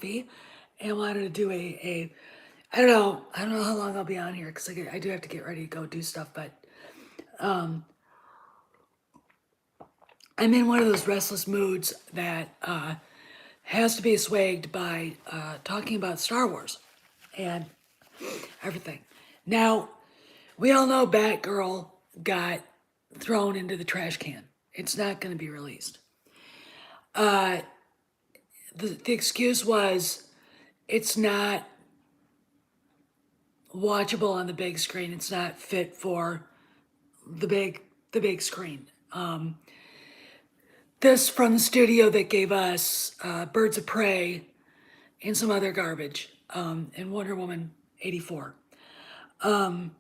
and wanted to do a I don't know how long I'll be on here because I do have to get ready to go do stuff, but um, I'm in one of those restless moods that has to be assuaged by talking about Star Wars and everything. Now, we all know Batgirl got thrown into the trash can. It's not going to be released. Uh, the excuse was it's not watchable on the big screen. It's not fit for the big screen. This from the studio that gave us Birds of Prey and some other garbage and Wonder Woman 84. That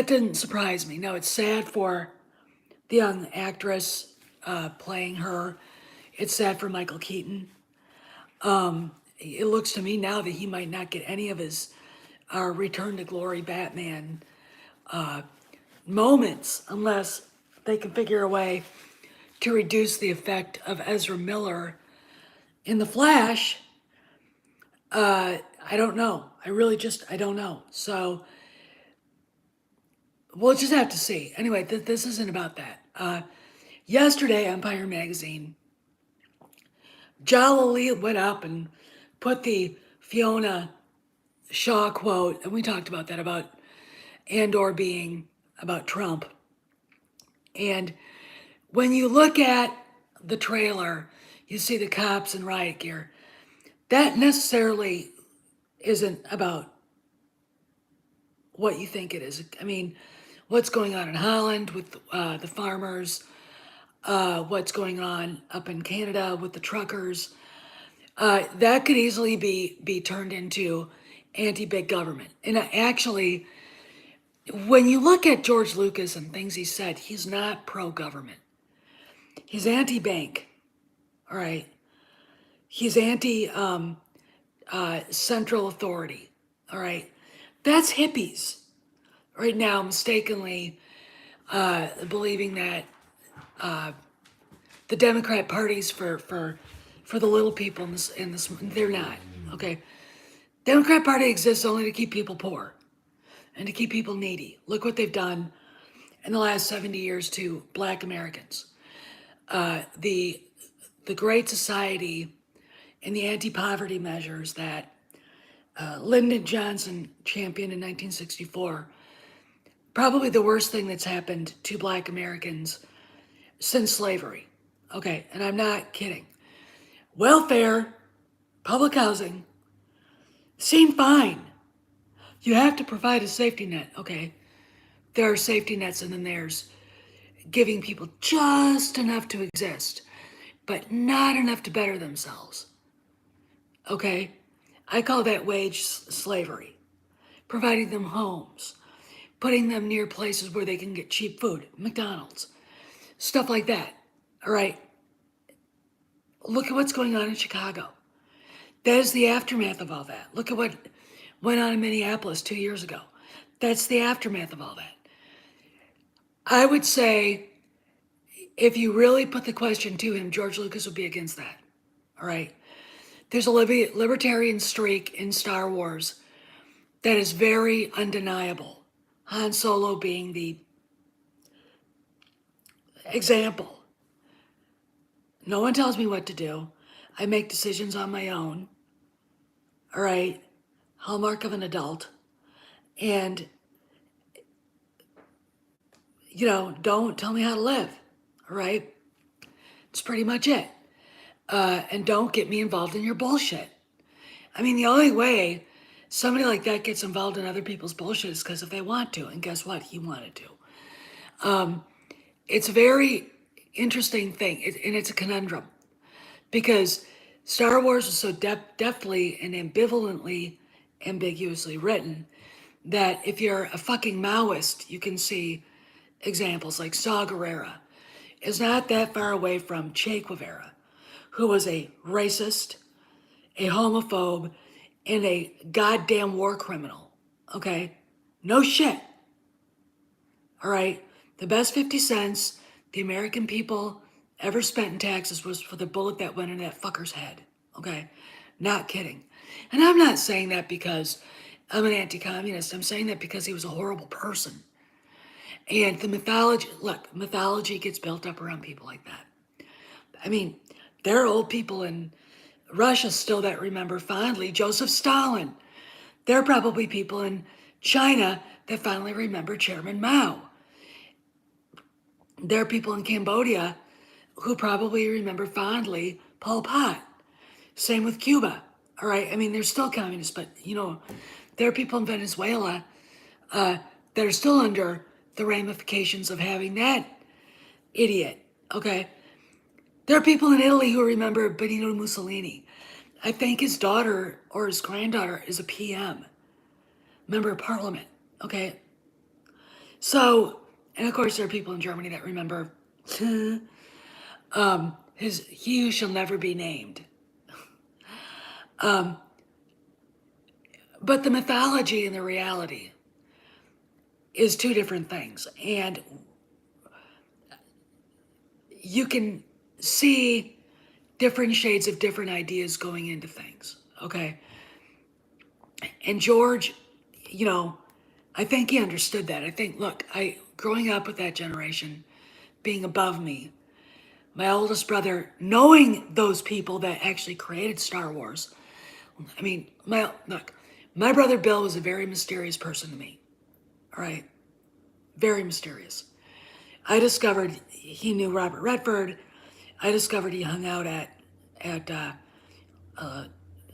didn't surprise me. No, it's sad for the young actress playing her. It's sad for Michael Keaton. It looks to me now that he might not get any of his Return to Glory Batman moments unless they can figure a way to reduce the effect of Ezra Miller in The Flash. I don't know. I don't know. So we'll just have to see. Anyway, this isn't about that. Yesterday, Empire Magazine, jollily went up and put the Fiona Shaw quote, and we talked about that, about Andor being about Trump. And when you look at the trailer, you see the cops in riot gear. That necessarily isn't about what you think it is. I mean, what's going on in Holland with the farmers, what's going on up in Canada with the truckers, that could easily be turned into anti-big government. And actually, when you look at George Lucas and things he said, he's not pro-government. He's anti-bank, all right? He's anti-central authority, all right? That's hippies right now, mistakenly believing that the Democrat Party's for the little people in this. They're not, okay? Democrat Party exists only to keep people poor and to keep people needy. Look what they've done in the last 70 years to Black Americans. The Great Society and the anti-poverty measures that Lyndon Johnson championed in 1964, probably the worst thing that's happened to Black Americans since slavery. Okay, and I'm not kidding. Welfare, public housing, seem fine. You have to provide a safety net, okay? There are safety nets, and then there's giving people just enough to exist, but not enough to better themselves. Okay? I call that wage slavery. Providing them homes, putting them near places where they can get cheap food, McDonald's, stuff like that. All right? Look at what's going on in Chicago. That is the aftermath of all that. Look at what went on in Minneapolis 2 years ago. That's the aftermath of all that. I would say if you really put the question to him, George Lucas would be against that. All right? There's a libertarian streak in Star Wars that is very undeniable. Han Solo being the example. No one tells me what to do. I make decisions on my own. All right? Hallmark of an adult. And, don't tell me how to live. All right? It's pretty much it. And don't get me involved in your bullshit. I mean, the only way somebody like that gets involved in other people's bullshit is because if they want to. And guess what? He wanted to. It's a very interesting thing, and it's a conundrum. Because Star Wars was so deftly and ambivalently, ambiguously written that if you're a fucking Maoist, you can see examples like Saw Gerrera is not that far away from Che Guevara, who was a racist, a homophobe, and a goddamn war criminal. Okay? No shit. All right? The best 50 cents the American people ever spent in taxes was for the bullet that went into that fucker's head. Okay? Not kidding. And I'm not saying that because I'm an anti-communist. I'm saying that because he was a horrible person. And the mythology, look, mythology gets built up around people like that. I mean, there are old people in Russia still that remember fondly Joseph Stalin. There are probably people in China that finally remember Chairman Mao. There are people in Cambodia who probably remember fondly Pol Pot. Same with Cuba. All right. I mean, they're still communists, but there are people in Venezuela that are still under the ramifications of having that idiot. Okay. There are people in Italy who remember Benito Mussolini. I think his daughter or his granddaughter is a PM, member of parliament. Okay. So, and of course, there are people in Germany that remember he who shall never be named. But the mythology and the reality is two different things. And you can see different shades of different ideas going into things. Okay. And George, I think he understood that. I think, look, growing up with that generation, being above me, my oldest brother, knowing those people that actually created Star Wars. I mean, my brother Bill was a very mysterious person to me. All right. Very mysterious. I discovered he knew Robert Redford. I discovered he hung out at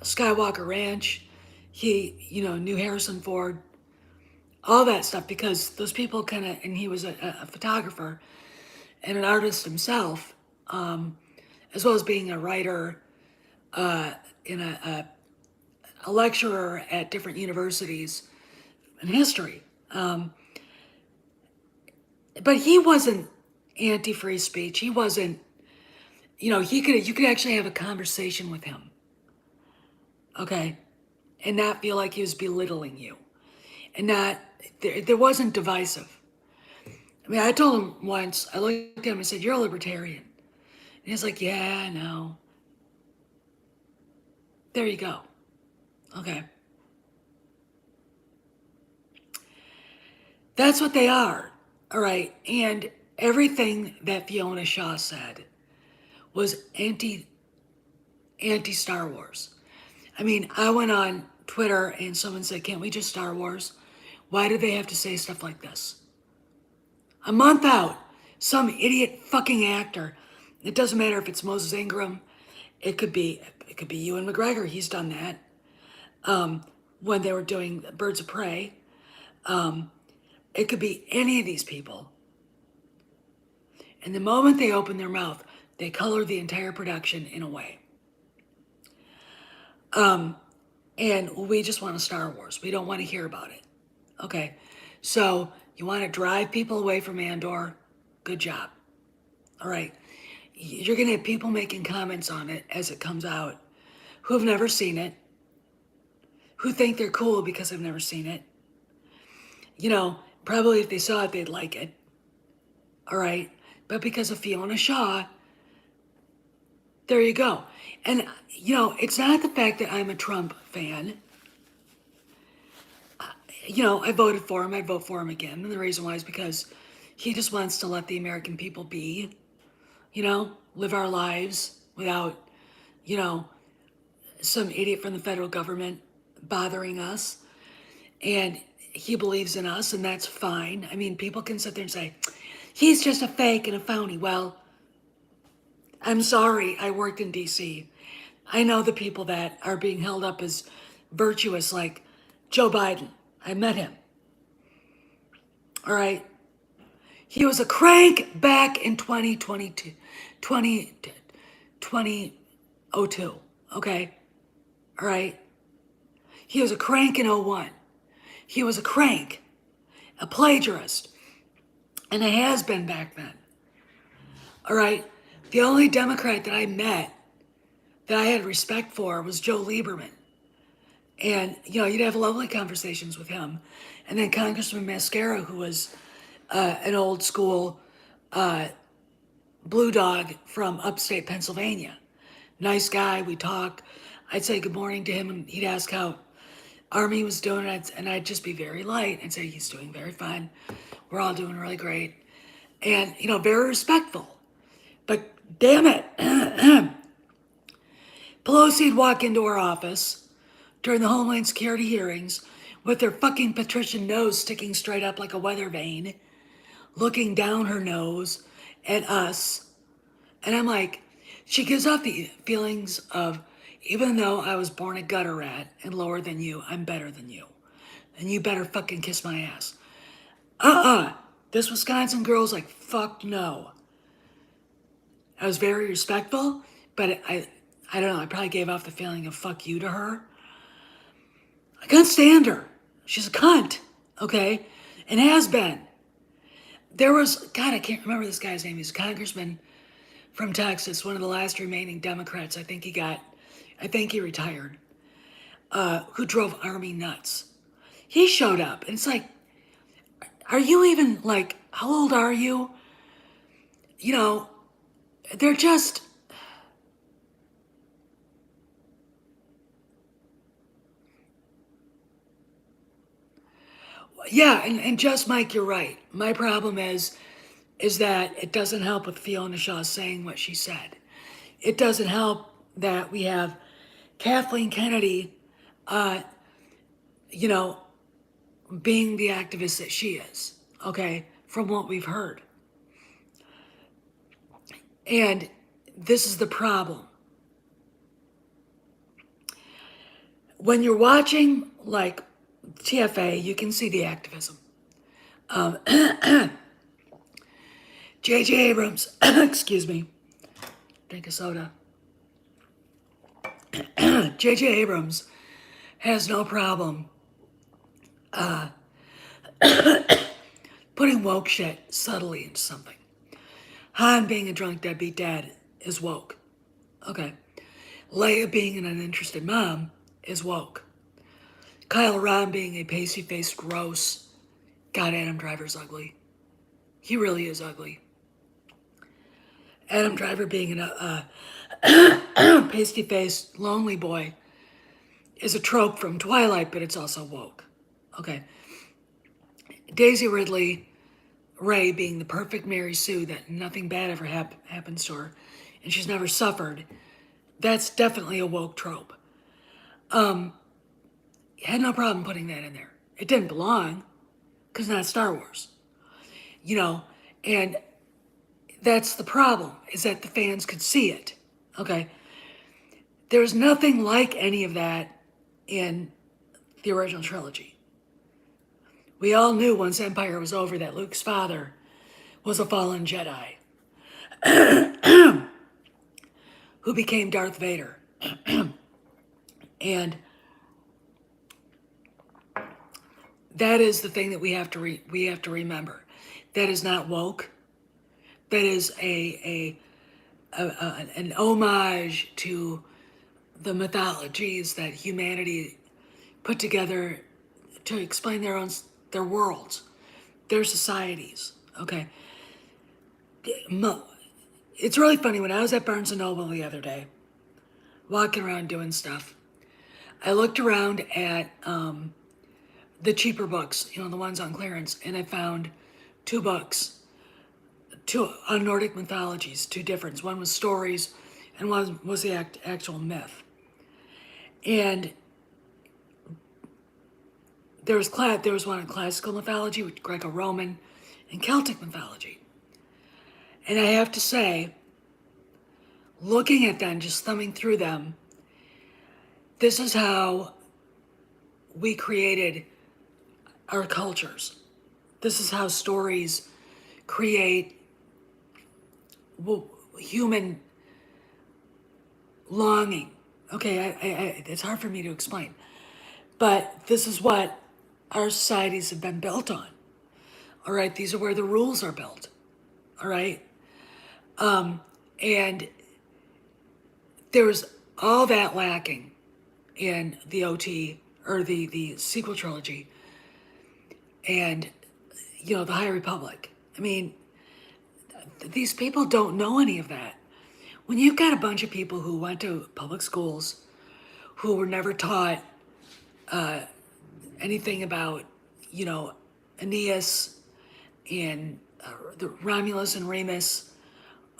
Skywalker Ranch. He, knew Harrison Ford. All that stuff because those people and he was a photographer and an artist himself, as well as being a writer and a lecturer at different universities in history. But he wasn't anti-free speech. He wasn't, you could actually have a conversation with him, okay, and not feel like he was belittling you, and not there wasn't divisive. I mean, I told him once. I looked at him and said, "You're a libertarian," and he's like, "Yeah, I know." There you go. Okay. That's what they are. All right. And everything that Fiona Shaw said was anti Star Wars. I mean, I went on Twitter and someone said, "Can't we just Star Wars? Why do they have to say stuff like this?" A month out, some idiot fucking actor. It doesn't matter if it's Moses Ingram. It could be Ewan McGregor. He's done that. When they were doing Birds of Prey. It could be any of these people. And the moment they open their mouth, they color the entire production in a way. And we just want a Star Wars. We don't want to hear about it. Okay. So you want to drive people away from Andor? Good job. All right. You're going to have people making comments on it as it comes out who have never seen it, who think they're cool because they've never seen it. Probably if they saw it, they'd like it. All right. But because of Fiona Shaw, there you go. And, it's not the fact that I'm a Trump fan. I voted for him. I'd vote for him again. And the reason why is because he just wants to let the American people be, live our lives without, some idiot from the federal government bothering us. And he believes in us, and that's fine. I mean, people can sit there and say, he's just a fake and a phony. Well, I'm sorry, I worked in D.C. I know the people that are being held up as virtuous, like Joe Biden. I met him. All right. He was a crank back in 2002. Okay. All right. He was a crank in '01. He was a crank, a plagiarist, and a has-been back then. All right. The only Democrat that I met that I had respect for was Joe Lieberman. And, you'd have lovely conversations with him. And then Congressman Mascara, who was an old school Blue Dog from upstate Pennsylvania. Nice guy. We talk. I'd say good morning to him, and he'd ask how Army was doing it, and I'd just be very light and say he's doing very fine. We're all doing really great, and very respectful. But damn it, Pelosi'd walk into our office during the Homeland Security hearings with her fucking patrician nose sticking straight up like a weather vane, looking down her nose at us. And I'm like, she gives off the feelings of, even though I was born a gutter rat and lower than you, I'm better than you. And you better fucking kiss my ass. This Wisconsin girl's like, fuck no. I was very respectful, but I don't know, I probably gave off the feeling of fuck you to her. I can't stand her. She's a cunt, okay? And has been. There was, God, I can't remember this guy's name. He's a congressman from Texas, one of the last remaining Democrats. I think he retired, who drove Army nuts. He showed up, and it's like, are you even, like, how old are you? They're just, yeah, and just Mike, you're right. My problem is that it doesn't help with Fiona Shaw saying what she said. It doesn't help that we have Kathleen Kennedy, you know, being the activist that she is, okay, from what we've heard. And this is the problem. When you're watching, like, TFA, you can see the activism. J.J. Abrams, excuse me, drink a soda. J.J. Abrams has no problem putting woke shit subtly into something. Han being a drunk deadbeat dad is woke. Okay. Leia being an uninterested mom is woke. Kyle Ron being a pasty-faced, gross, God, Adam Driver's ugly. He really is ugly. Adam Driver being a pasty-faced, lonely boy is a trope from Twilight, but it's also woke. Okay. Daisy Ridley, Ray being the perfect Mary Sue that nothing bad ever happens to her, and she's never suffered, that's definitely a woke trope. Had no problem putting that in there. It didn't belong, because it's not Star Wars. And that's the problem, is that the fans could see it. Okay? There's nothing like any of that in the original trilogy. We all knew once Empire was over that Luke's father was a fallen Jedi who became Darth Vader. And that is the thing that we have to remember. That is not woke. That is an homage to the mythologies that humanity put together to explain their worlds, their societies. Okay. It's really funny. When I was at Barnes & Noble the other day, walking around doing stuff, I looked around at the cheaper books, the ones on clearance, and I found two books, on Nordic mythologies, two different. One was stories, and one was the actual myth. And there was one in classical mythology, with Greco-Roman, and Celtic mythology. And I have to say, looking at them, just thumbing through them, this is how we created our cultures. This is how stories create human longing. Okay, it's hard for me to explain. But this is what our societies have been built on. All right, these are where the rules are built. All right? And there was all that lacking in the OT, or the sequel trilogy, and, the High Republic. I mean, these people don't know any of that. When you've got a bunch of people who went to public schools, who were never taught anything about, you know, Aeneas and the Romulus and Remus,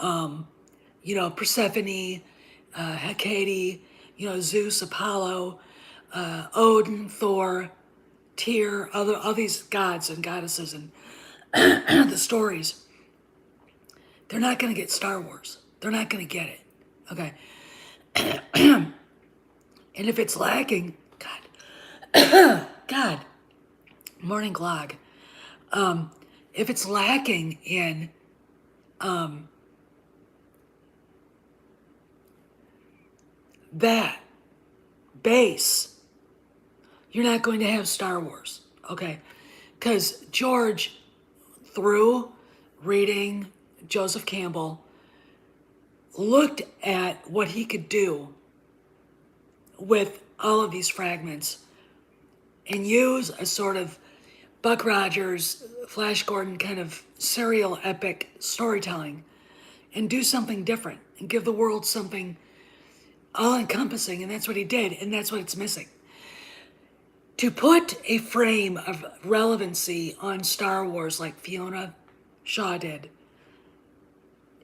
you know, Persephone, Hecate, you know, Zeus, Apollo, Odin, Thor, Tyr, all these gods and goddesses and the stories, they're not going to get Star Wars. They're not going to get it. Okay. And if it's lacking, God, morning glog. If it's lacking in that base, you're not going to have Star Wars. Okay. Because George, through reading Joseph Campbell, looked at what he could do with all of these fragments and use a sort of Buck Rogers, Flash Gordon kind of serial epic storytelling and do something different and give the world something all encompassing. And that's what he did. And that's what it's missing. To put a frame of relevancy on Star Wars like Fiona Shaw did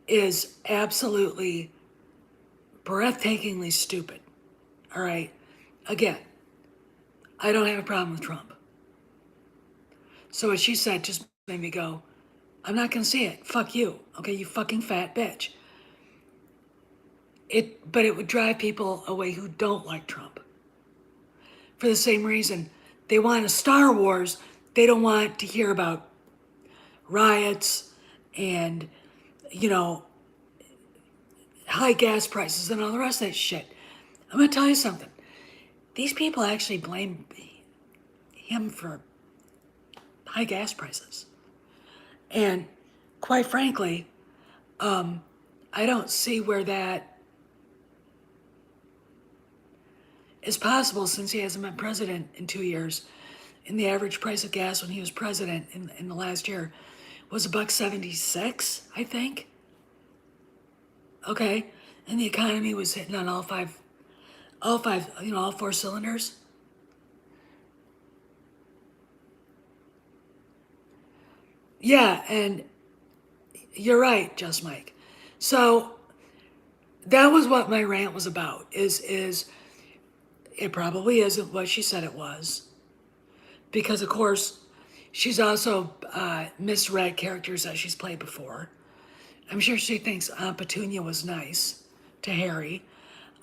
is absolutely breathtakingly stupid. All right. Again, I don't have a problem with Trump. So what she said just made me go, I'm not going to see it. Fuck you. Okay, you fucking fat bitch. But it would drive people away who don't like Trump. For the same reason, they want a Star Wars. They don't want to hear about riots and, you know, high gas prices and all the rest of that shit. I'm going to tell you something. These people actually blame him for high gas prices. And quite frankly, I don't see where that is possible since he hasn't been president in 2 years. And the average price of gas when he was president in the last year was $1.76, I think. Okay. And the economy was hitting on all five, you know, all four cylinders. Yeah, and you're right, Just Mike. So that was what my rant was about. Is it probably isn't what she said it was, because of course she's also misread characters that she's played before. I'm sure she thinks Aunt Petunia was nice to Harry,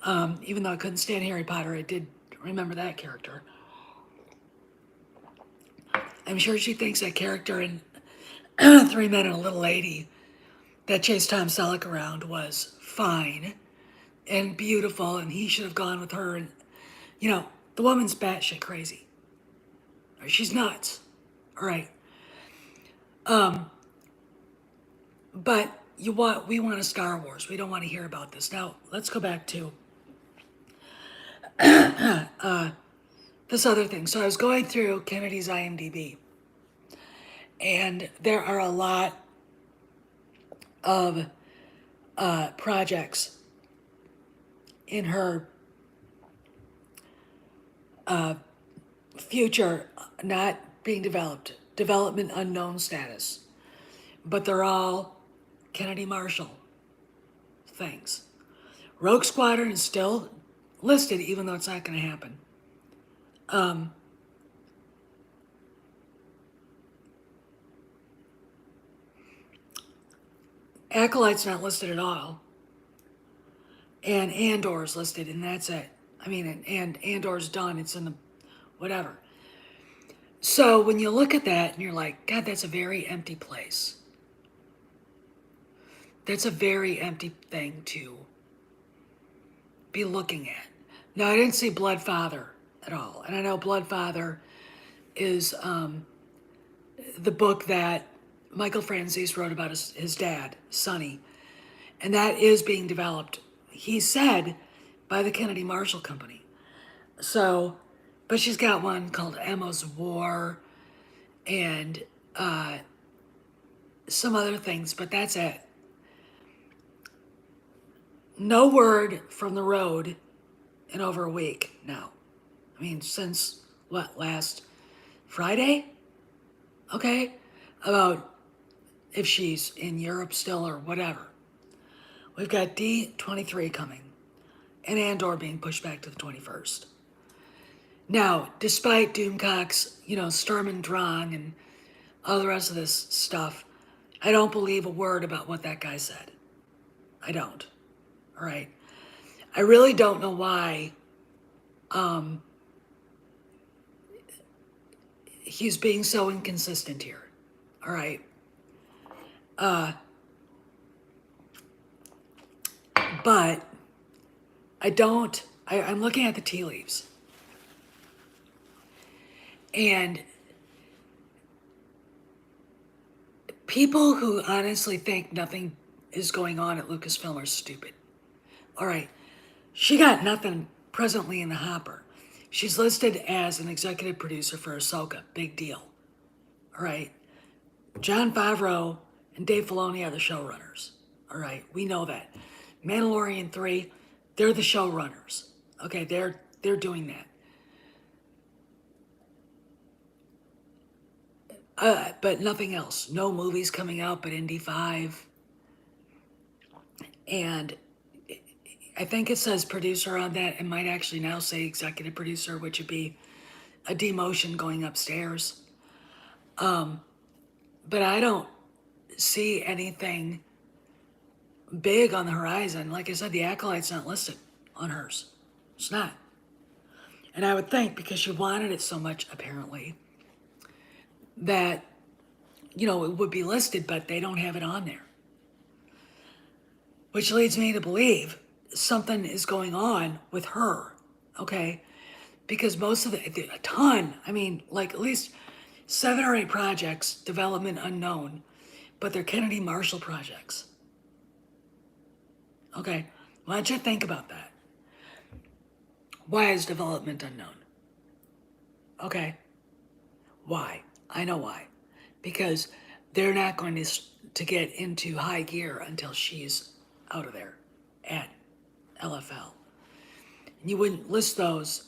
even though I couldn't stand Harry Potter. I did remember that character. I'm sure she thinks that character in Three Men and a Little Lady that chased Tom Selleck around was fine and beautiful, and he should have gone with her. And you know, the woman's batshit crazy. She's nuts. All right. But we want a Star Wars. We don't want to hear about this. Now let's go back to this other thing. So I was going through Kennedy's IMDb, and there are a lot of projects in her future not being developed, development unknown status, but they're all Kennedy Marshall things. Rogue Squadron is still listed, even though it's not going to happen. Acolyte's not listed at all. And Andor's listed, and that's it. I mean, and Andor's done. It's in the whatever. So when you look at that and you're like, God, that's a very empty place. That's a very empty thing to be looking at. Now, I didn't see Bloodfather at all. And I know Bloodfather is the book that Michael Franzese wrote about his dad, Sonny. And that is being developed, he said, by the Kennedy Marshall Company. So, but she's got one called Emma's War and some other things, but that's it. No word from the road in over a week now. I mean, since what, last Friday? Okay? About if she's in Europe still or whatever. We've got D23 coming and Andor being pushed back to the 21st. Now, despite Doomcock's, Sturm and Drang and all the rest of this stuff, I don't believe a word about what that guy said. I don't. All right. I really don't know why he's being so inconsistent here. All right. But I'm looking at the tea leaves. And people who honestly think nothing is going on at Lucasfilm are stupid. All right. She got nothing presently in the hopper. She's listed as an executive producer for Ahsoka. Big deal. All right. Jon Favreau and Dave Filoni are the showrunners. All right. We know that. Mandalorian 3, they're the showrunners. Okay. They're doing that. But nothing else. No movies coming out but Indy 5. And I think it says producer on that. It might actually now say executive producer, which would be a demotion going upstairs. But I don't see anything big on the horizon. Like I said, the Acolyte's not listed on hers. It's not. And I would think because she wanted it so much, apparently, that, it would be listed, but they don't have it on there. Which leads me to believe something is going on with her, okay? Because most of a ton, I mean, like at least 7 or 8 projects, development unknown, but they're Kennedy Marshall projects. Okay, why don't you think about that? Why is development unknown? Okay, why? I know why. Because they're not going to get into high gear until she's out of there at LFL. And you wouldn't list those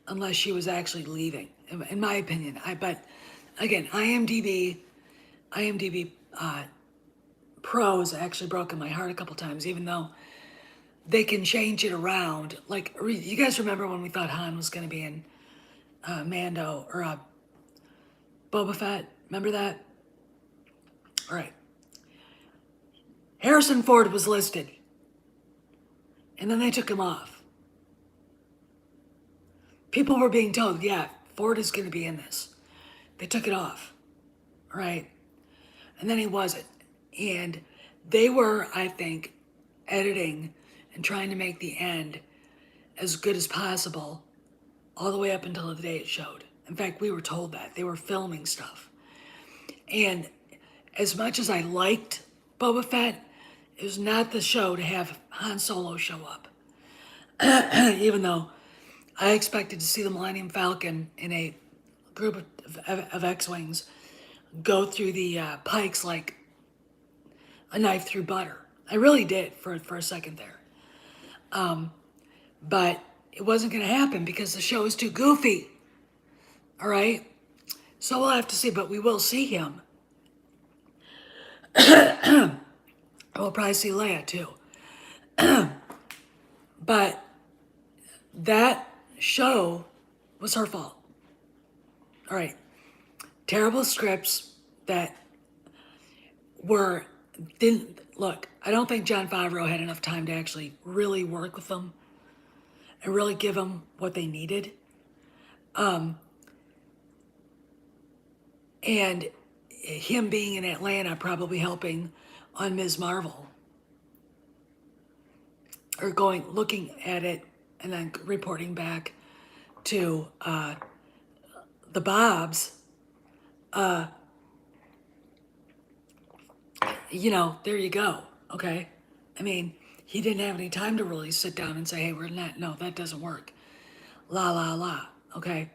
unless she was actually leaving, in my opinion. But again, IMDb pros actually broken my heart a couple times, even though they can change it around. Like, you guys remember when we thought Han was going to be in Mando or Boba Fett? Remember that? All right. Harrison Ford was listed, and then they took him off. People were being told, yeah, Ford is going to be in this. They took it off, right? And then he wasn't. And they were, I think, editing and trying to make the end as good as possible all the way up until the day it showed. In fact, we were told that. They were filming stuff. And as much as I liked Boba Fett, it was not the show to have Han Solo show up. Even though I expected to see the Millennium Falcon in a group of X-Wings go through the pikes like a knife through butter. I really did for a second there. But it wasn't going to happen because the show is too goofy. All right? So we'll have to see, but we will see him. We'll probably see Leia too. But that show was her fault. All right. Terrible scripts that didn't look. I don't think Jon Favreau had enough time to actually really work with them and really give them what they needed. And him being in Atlanta probably helping on Ms. Marvel. Or looking at it and then reporting back to the Bobs. There you go, okay? I mean, he didn't have any time to really sit down and say, hey, no, that doesn't work. La, la, la, okay?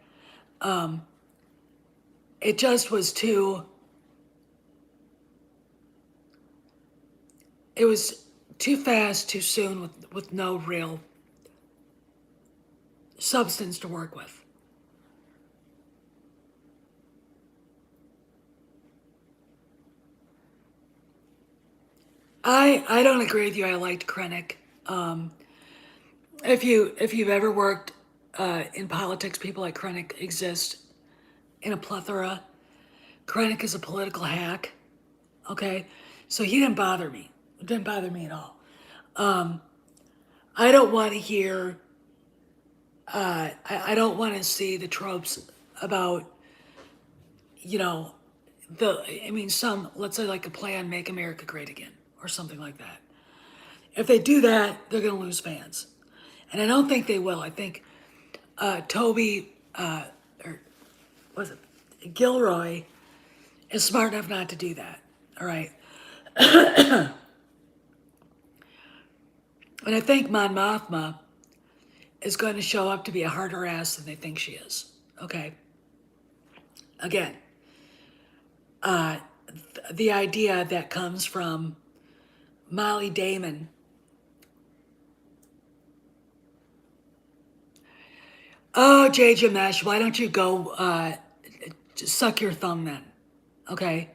It just was too, it was too fast, too soon, with no real substance to work with. I don't agree with you. I liked Krennic. Um, if you've ever worked in politics, people like Krennic exist in a plethora. Krennic is a political hack. Okay, so he didn't bother me. It didn't bother me at all. Um, I don't want to hear. I don't want to see the tropes about, you know, the. I mean, some, let's say like a play on "Make America Great Again" or something like that. If they do that, they're going to lose fans, and I don't think they will. I think Toby, or was it Gilroy, is smart enough not to do that. All right, and I think Mon Mothma is going to show up to be a harder ass than they think she is. Okay. Again, uh, the idea that comes from Molly Damon. Oh, J. Jamesh, why don't you go suck your thumb then? Okay.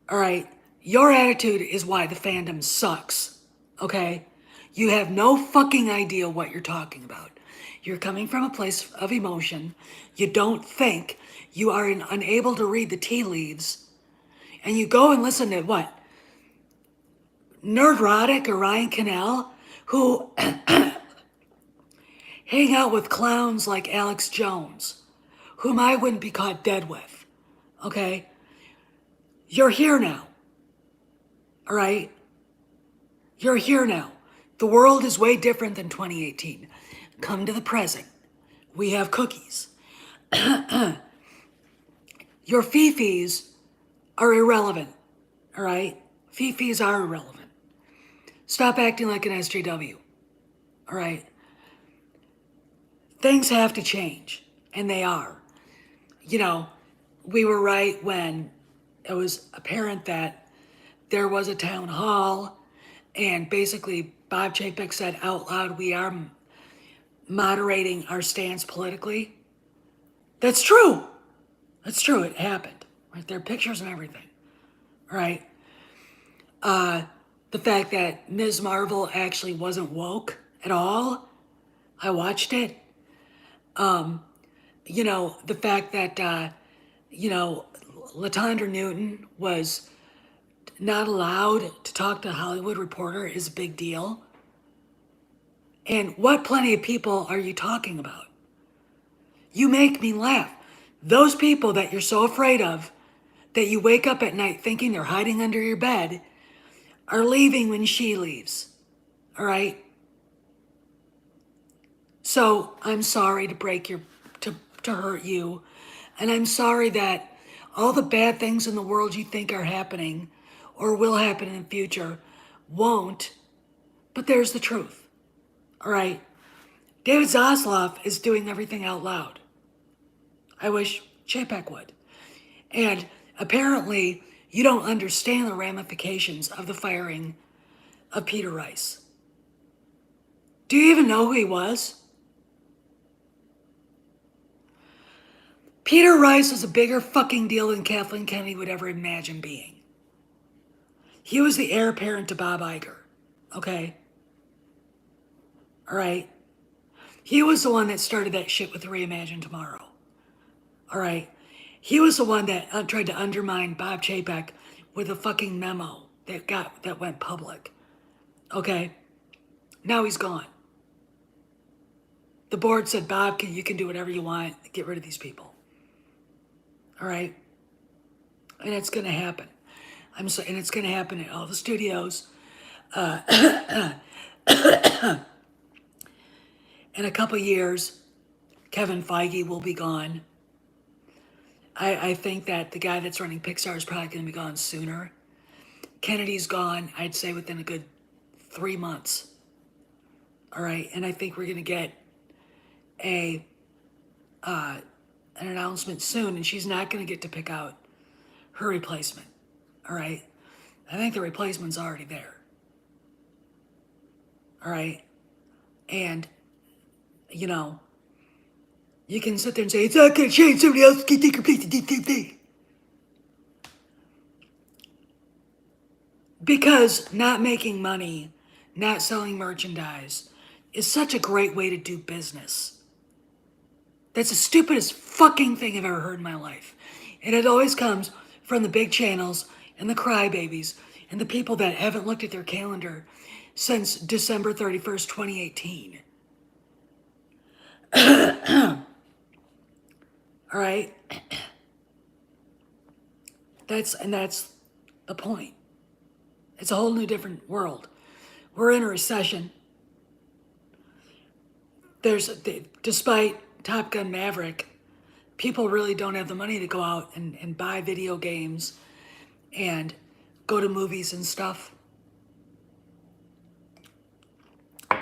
All right. Your attitude is why the fandom sucks. Okay. You have no fucking idea what you're talking about. You're coming from a place of emotion. You don't think. You are unable to read the tea leaves. And you go and listen to what? Nerdrotic or Ryan Cannell, who hang out with clowns like Alex Jones, whom I wouldn't be caught dead with. Okay? You're here now. All right? You're here now. The world is way different than 2018. Come to the present. We have cookies. Your fifis are irrelevant. All right? Fifis are irrelevant. Stop acting like an SJW. All right? Things have to change, and they are. You know, we were right when it was apparent that there was a town hall, and basically Bob Chapek said out loud, we are moderating our stance politically. That's true. That's true. It happened. Right? There are pictures and everything. Right? The fact that Ms. Marvel actually wasn't woke at all. I watched it. You know, the fact that, you know, Latondra Newton was not allowed to talk to a Hollywood Reporter is a big deal. And what plenty of people are you talking about? You make me laugh. Those people that you're so afraid of, that you wake up at night thinking they're hiding under your bed, are leaving when she leaves. All right? So I'm sorry to break your, to hurt you. And I'm sorry that all the bad things in the world you think are happening or will happen in the future won't. But there's the truth. All right? David Zaslav is doing everything out loud. I wish Chapek would. And apparently, you don't understand the ramifications of the firing of Peter Rice. Do you even know who he was? Peter Rice was a bigger fucking deal than Kathleen Kennedy would ever imagine being. He was the heir apparent to Bob Iger. Okay? All right? He was the one that started that shit with Reimagine Tomorrow. All right? He was the one that tried to undermine Bob Chapek with a fucking memo that went public. Okay? Now he's gone. The board said, Bob, you can do whatever you want. Get rid of these people. All right? And it's going to happen. And it's going to happen at all the studios. In a couple years, Kevin Feige will be gone. I think that the guy that's running Pixar is probably going to be gone sooner. Kennedy's gone, I'd say, within a good 3 months. All right? And I think we're going to get an announcement soon, and she's not going to get to pick out her replacement. All right? I think the replacement's already there. All right. And, you know, you can sit there and say, it's not going to change. Somebody else can think replace the same thing. Because not making money, not selling merchandise is such a great way to do business. That's the stupidest fucking thing I've ever heard in my life. And it always comes from the big channels and the crybabies and the people that haven't looked at their calendar since December 31st, 2018. All right? That's the point. It's a whole new different world. We're in a recession. Despite Top Gun Maverick, people really don't have the money to go out and buy video games and go to movies and stuff.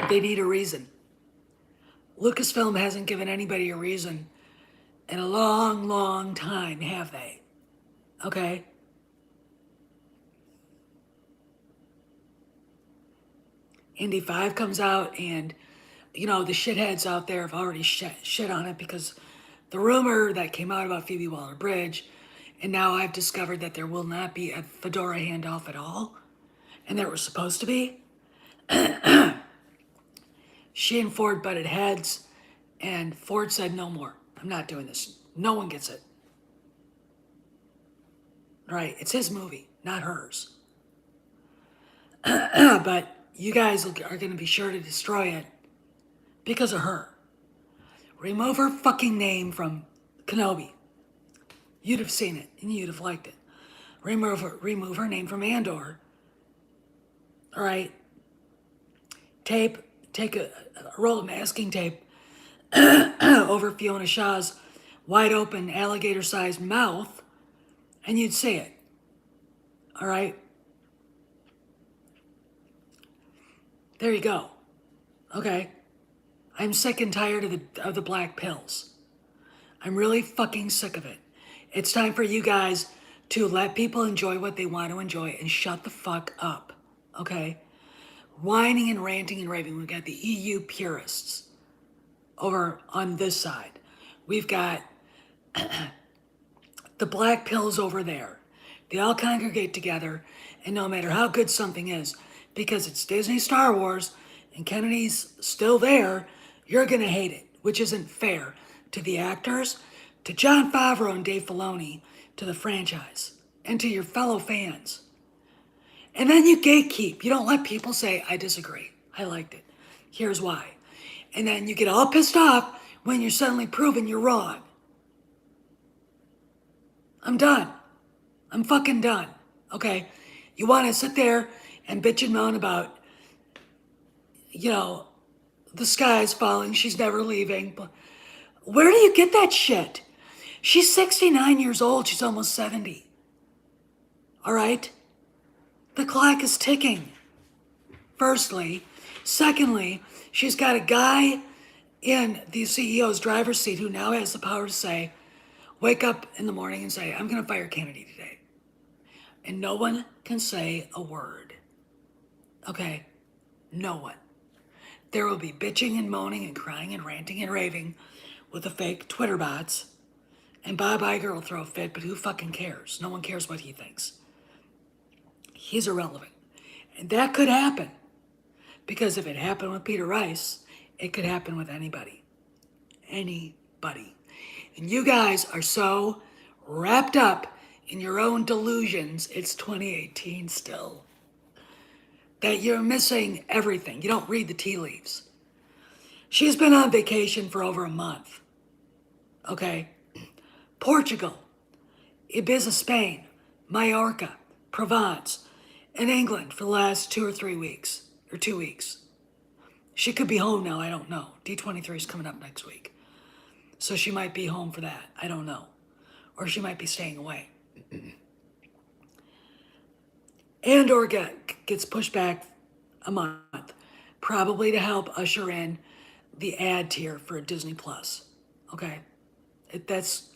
They need a reason. Lucasfilm hasn't given anybody a reason in a long, long time, have they? Okay? Indy 5 comes out, and, you know, the shitheads out there have already shit on it because the rumor that came out about Phoebe Waller-Bridge, and now I've discovered that there will not be a Fedora handoff at all, and there was supposed to be. She and Ford butted heads, and Ford said, no more. I'm not doing this. No one gets it. Right? It's his movie, not hers. But you guys are going to be sure to destroy it because of her. Remove her fucking name from Kenobi. You'd have seen it, and you'd have liked it. Remove her name from Andor. All right? Take a roll of masking tape over Fiona Shaw's wide open alligator-sized mouth, and you'd see it. All right? There you go. Okay? I'm sick and tired of the black pills. I'm really fucking sick of it. It's time for you guys to let people enjoy what they want to enjoy and shut the fuck up. Okay? Whining and ranting and raving. We've got the EU purists over on this side. We've got the black pills over there. They all congregate together, and no matter how good something is, because it's Disney Star Wars and Kennedy's still there, you're gonna hate it, which isn't fair to the actors, to Jon Favreau and Dave Filoni, to the franchise, and to your fellow fans. And then you gatekeep. You don't let people say, I disagree. I liked it. Here's why. And then you get all pissed off when you're suddenly proven you're wrong. I'm done. I'm fucking done. Okay? You want to sit there and bitch and moan about, you know, the sky's falling, she's never leaving. But where do you get that shit? She's 69 years old. She's almost 70. All right? The clock is ticking. Firstly. Secondly, she's got a guy in the CEO's driver's seat who now has the power to say, wake up in the morning and say, I'm going to fire Kennedy today. And no one can say a word. Okay? No one. There will be bitching and moaning and crying and ranting and raving with the fake Twitter bots. And Bob Iger will throw a fit, but who fucking cares? No one cares what he thinks. He's irrelevant. And that could happen. Because if it happened with Peter Rice, it could happen with anybody. Anybody. And you guys are so wrapped up in your own delusions, it's 2018 still, that you're missing everything. You don't read the tea leaves. She's been on vacation for over a month. Okay? Portugal, Ibiza, Spain, Mallorca, Provence, and England for the last 2 or 3 weeks. Or 2 weeks. She could be home now, I don't know. D23 is coming up next week. So she might be home for that, I don't know. Or she might be staying away. Andor gets pushed back a month, probably to help usher in the ad tier for Disney Plus. Okay, that's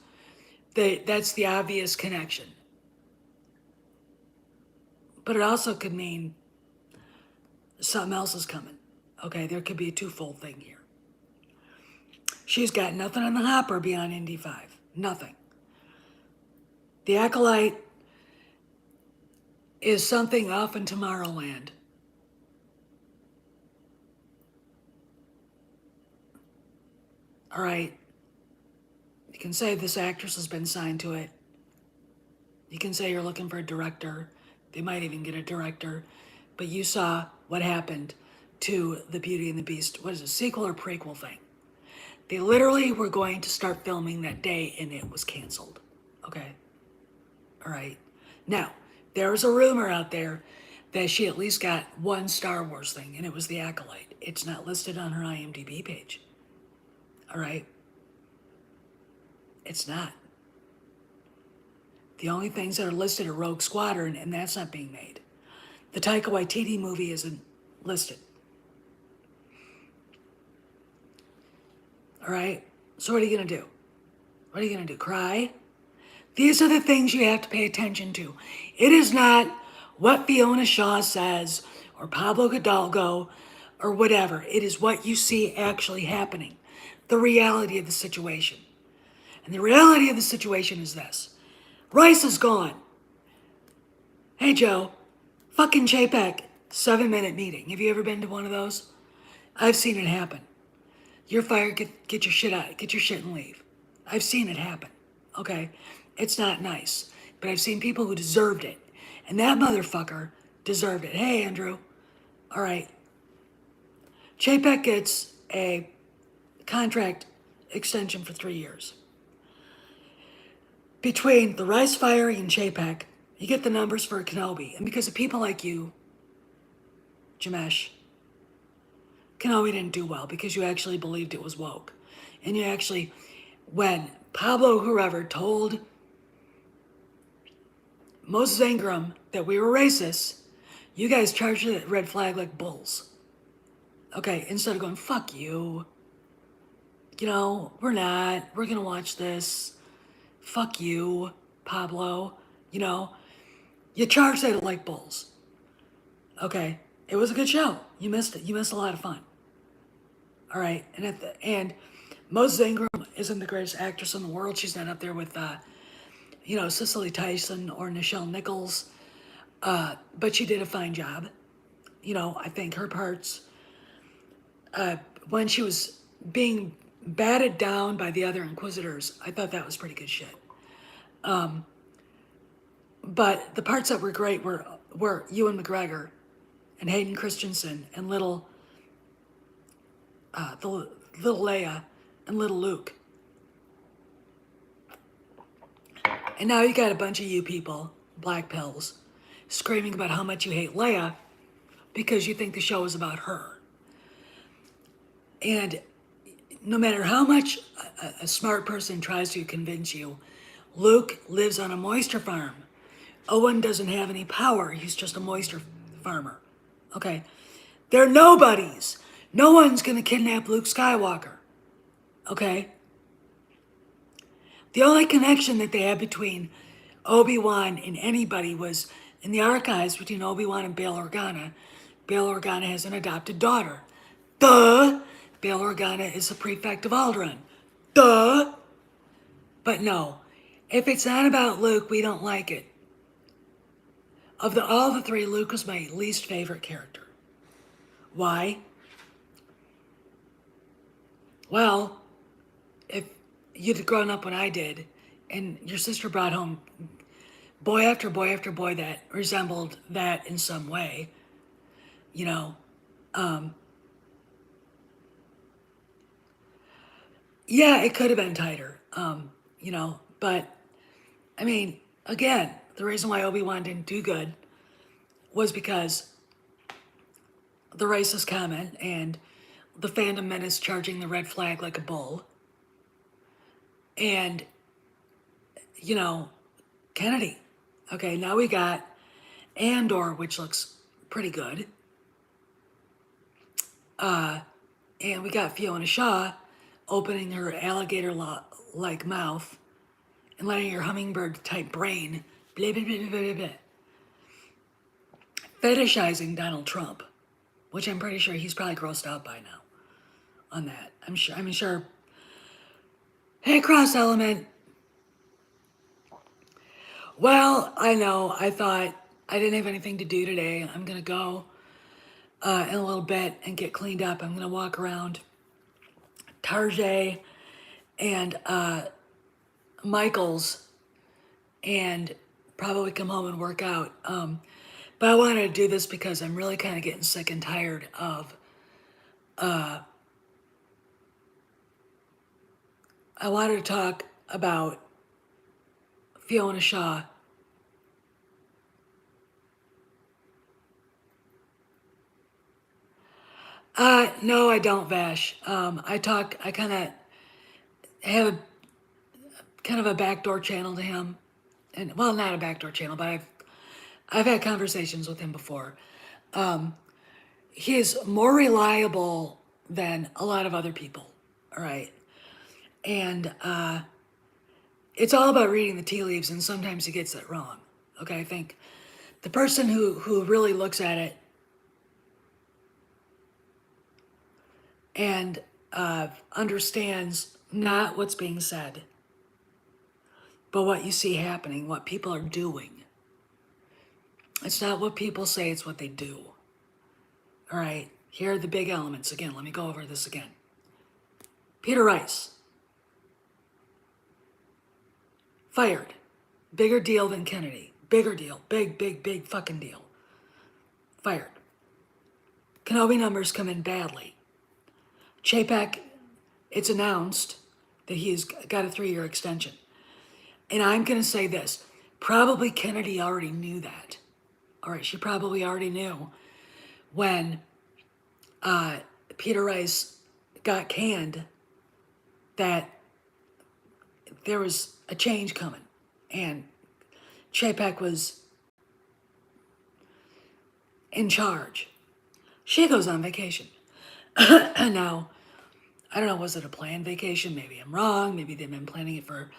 the obvious connection. But it also could mean something else is coming. Okay, there could be a twofold thing here. She's got nothing on the hopper beyond Indy 5. Nothing. The Acolyte is something off in Tomorrowland. All right. You can say this actress has been signed to it. You can say you're looking for a director. They might even get a director. But you saw what happened to The Beauty and the Beast. What is it, sequel or prequel thing? They literally were going to start filming that day and it was canceled. Okay? All right. Now, there was a rumor out there that she at least got one Star Wars thing, and it was The Acolyte. It's not listed on her IMDb page. All right? It's not. The only things that are listed are Rogue Squadron, and that's not being made. The Taika Waititi movie isn't listed. All right? So what are you going to do? What are you going to do? Cry? These are the things you have to pay attention to. It is not what Fiona Shaw says or Pablo Hidalgo or whatever. It is what you see actually happening. The reality of the situation. And the reality of the situation is this. Rice is gone. Hey, Joe. Fucking JPEG. 7-minute meeting. Have you ever been to one of those? I've seen it happen. You're fired. Get your shit out. Get your shit and leave. I've seen it happen. Okay? It's not nice. But I've seen people who deserved it. And that motherfucker deserved it. Hey, Andrew. All right. JPEG gets a contract extension for 3 years. Between the Rice firing and JPEG, you get the numbers for Kenobi. And because of people like you, Jamesh, Kenobi didn't do well because you actually believed it was woke. And you actually, when Pablo whoever told Moses Ingram that we were racist, you guys charged it red flag like bulls. Okay, instead of going, fuck you. You know, we're not. We're going to watch this. Fuck you, Pablo. You know, you charged it like bulls. Okay, it was a good show. You missed it. You missed a lot of fun. All right, and Moses Ingram isn't the greatest actress in the world. She's not up there with, Cicely Tyson or Nichelle Nichols. But she did a fine job. I think her parts, when she was being batted down by the other Inquisitors, I thought that was pretty good shit. But the parts that were great were Ewan McGregor and Hayden Christensen and little Leia and little Luke. And now you got a bunch of you people, black pills, screaming about how much you hate Leia because you think the show is about her. And no matter how much a smart person tries to convince you, Luke lives on a moisture farm. Owen doesn't have any power. He's just a moisture farmer. Okay? They're nobodies. No one's going to kidnap Luke Skywalker. Okay? The only connection that they had between Obi-Wan and anybody was in the archives between Obi-Wan and Bail Organa. Bail Organa has an adopted daughter. Duh! Bail Organa is the prefect of Alderaan. Duh! But no, if it's not about Luke, we don't like it. Of all the three, Luke was my least favorite character. Why? Well, if you'd grown up when I did, and your sister brought home boy after boy after boy that resembled that in some way, yeah, it could have been tighter, but, I mean, again, the reason why Obi-Wan didn't do good was because the racist comment and the fandom menace charging the red flag like a bull. And, Kennedy. Okay, now we got Andor, which looks pretty good. And we got Fiona Shaw opening her alligator-like mouth and letting her hummingbird-type brain blah, blah, blah, blah, blah, blah, fetishizing Donald Trump. which I'm pretty sure he's probably grossed out by now on that. I'm sure. I mean, sure. Hey, Cross Element. Well, I know. I thought I didn't have anything to do today. I'm gonna go in a little bit and get cleaned up. I'm gonna walk around Tarjay and Michael's and probably come home and work out. But I wanted to do this because I'm really kind of getting sick and tired of. I wanted to talk about Fiona Shaw. No, I don't, Vash. I kind of have a kind of a backdoor channel to him, and well, not a backdoor channel, but I've had conversations with him before. He is more reliable than a lot of other people. All right, and it's all about reading the tea leaves, and sometimes he gets it wrong. Okay, I think the person who really looks at it and understands not what's being said, but what you see happening, what people are doing. It's not what people say, it's what they do. All right, here are the big elements. Again, let me go over this again. Peter Rice, fired. Bigger deal than Kennedy. Bigger deal. Big fucking deal. Fired. Kenobi numbers come in badly. Chapek, it's announced that he's got a 3-year extension. And I'm going to say this. Probably Kennedy already knew that. All right, she probably already knew when Peter Rice got canned that there was a change coming. And Chapek was in charge. She goes on vacation. Now, I don't know, was it a planned vacation? Maybe I'm wrong. Maybe they've been planning it for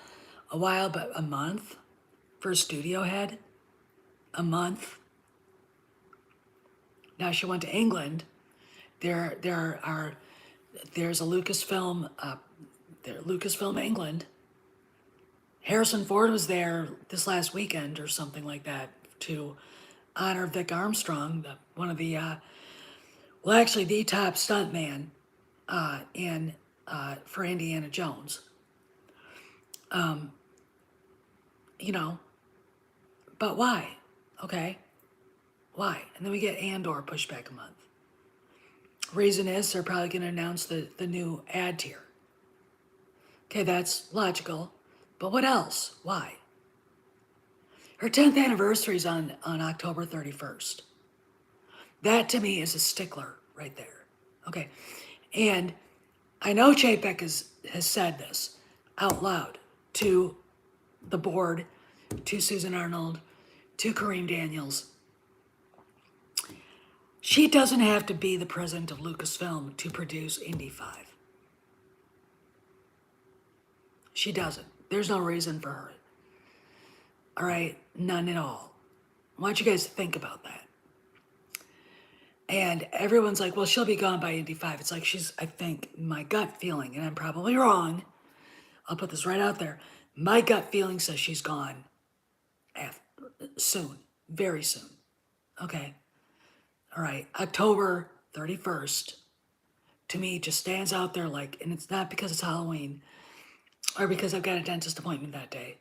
a while, but a month for a studio head? A month? Now she went to England. There's a Lucasfilm, Lucasfilm England. Harrison Ford was there this last weekend or something like that to honor Vic Armstrong, one of the, well, actually the top stuntman in for Indiana Jones. You know, but why? Okay, why? And then we get Andor pushed back a month. Reason is they're probably going to announce the new ad tier. Okay, that's logical. But what else? Why? Her 10th anniversary is on October 31st. That to me is a stickler right there. Okay, and I know Chapek has said this out loud to the board, to Susan Arnold, to Kareem Daniels. She doesn't have to be the president of Lucasfilm to produce Indy 5. She doesn't. There's no reason for her. All right? None at all. I want you guys to think about that. And everyone's like, well, she'll be gone by Indy 5. It's like I think, my gut feeling, and I'm probably wrong. I'll put this right out there. My gut feeling says she's gone soon. Very soon. Okay? All right, October 31st, to me, just stands out there like, and it's not because it's Halloween or because I've got a dentist appointment that day.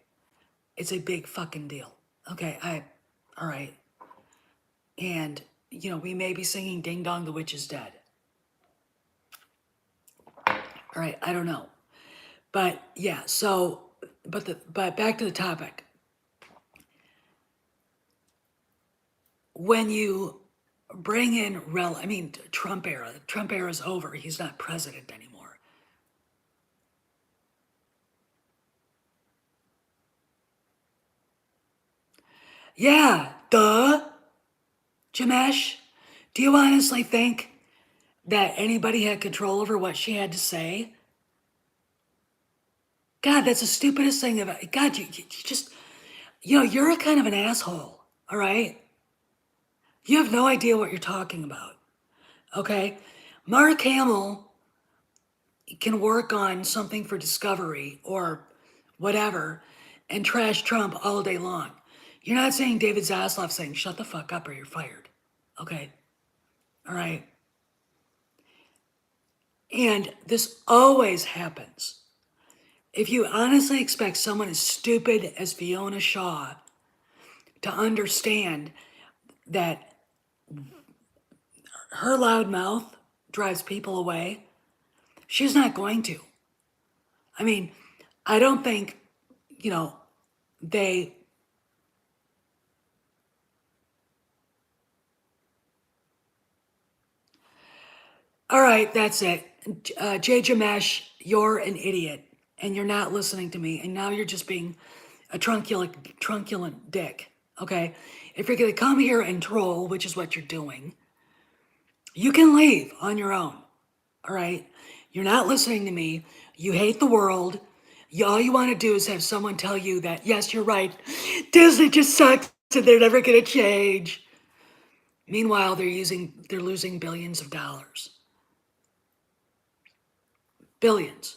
It's a big fucking deal. Okay, all right. And, we may be singing Ding Dong, the Witch is Dead. All right, I don't know. But yeah, so, but back to the topic. When you bring in Trump era is over. He's not president anymore. Yeah, duh. Jamesh, do you honestly think that anybody had control over what she had to say? God, that's the stupidest thing ever. God, you just, you're a kind of an asshole, all right? You have no idea what you're talking about. Okay? Mark Hamill can work on something for Discovery or whatever and trash Trump all day long. You're not saying David Zaslav saying, shut the fuck up or you're fired. Okay? All right? And this always happens. If you honestly expect someone as stupid as Fiona Shaw to understand that her loud mouth drives people away, she's not going to. I mean, I don't think, you know, they. All right, that's it. Jay Jamesh, you're an idiot and you're not listening to me. And now you're just being a truculent dick. Okay? If you're going to come here and troll, which is what you're doing, you can leave on your own. All right? You're not listening to me. You hate the world. All you want to do is have someone tell you that, yes, you're right. Disney just sucks and they're never going to change. Meanwhile, they're losing billions of dollars. Billions.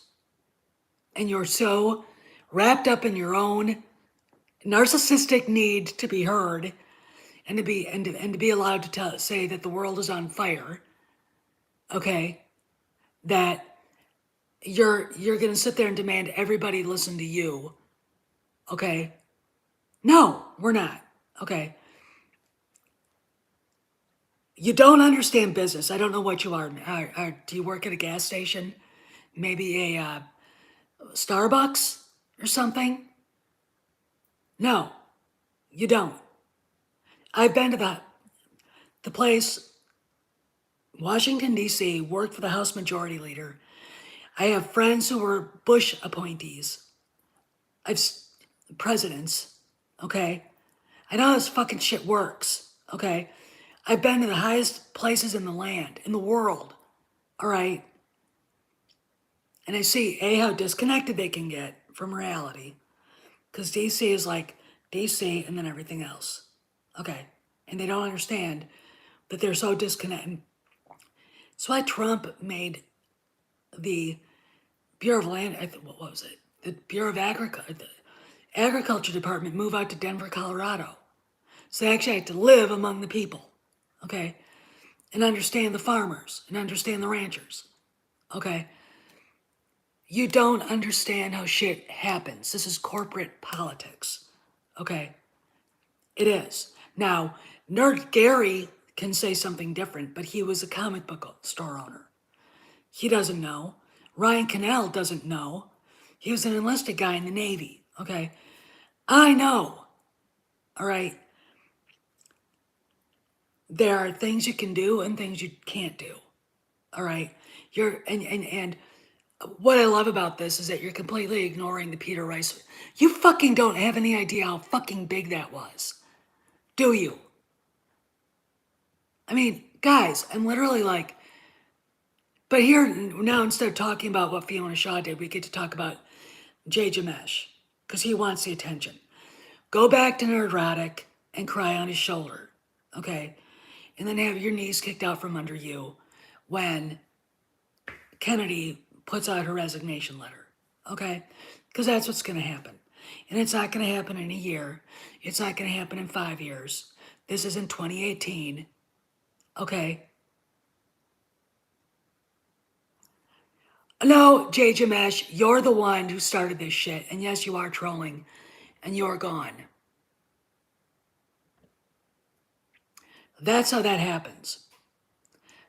And you're so wrapped up in your own narcissistic need to be heard and to be allowed to say that the world is on fire. Okay? That you're going to sit there and demand everybody listen to you. Okay? No, we're not. Okay? You don't understand business. I don't know what you are. Do you work at a gas station? Maybe a Starbucks or something? No, you don't. I've been to the place, Washington, D.C., worked for the House Majority Leader. I have friends who were Bush appointees. I've presidents, okay? I know how this fucking shit works, okay? I've been to the highest places in the land, in the world, all right? And I see, A, how disconnected they can get from reality, because DC is like DC and then everything else, okay? And they don't understand that they're so disconnected. That's why Trump made the Bureau of Land, what was it? The Bureau of Agriculture, the Agriculture Department move out to Denver, Colorado. So they actually had to live among the people, okay? And understand the farmers and understand the ranchers, okay? You don't understand how shit happens. This is corporate politics, okay? It is. Now, Nerd Gary can say something different, but he was a comic book store owner. He doesn't know. Ryan Cannell doesn't know. He was an enlisted guy in the Navy, okay? I know, all right? There are things you can do and things you can't do, all right? And what I love about this is that you're completely ignoring the Peter Rice. You fucking don't have any idea how fucking big that was, do you? I mean, guys, I'm literally like, but here now instead of talking about what Fiona Shaw did, we get to talk about Jay Jamesh because he wants the attention. Go back to Nerdrotic and cry on his shoulder, okay? And then have your knees kicked out from under you when Kennedy puts out her resignation letter, okay? Because that's what's going to happen. And it's not going to happen in a year. It's not going to happen in 5 years. This is in 2018, okay? No, Jay Jamesh, you're the one who started this shit. And yes, you are trolling. And you're gone. That's how that happens.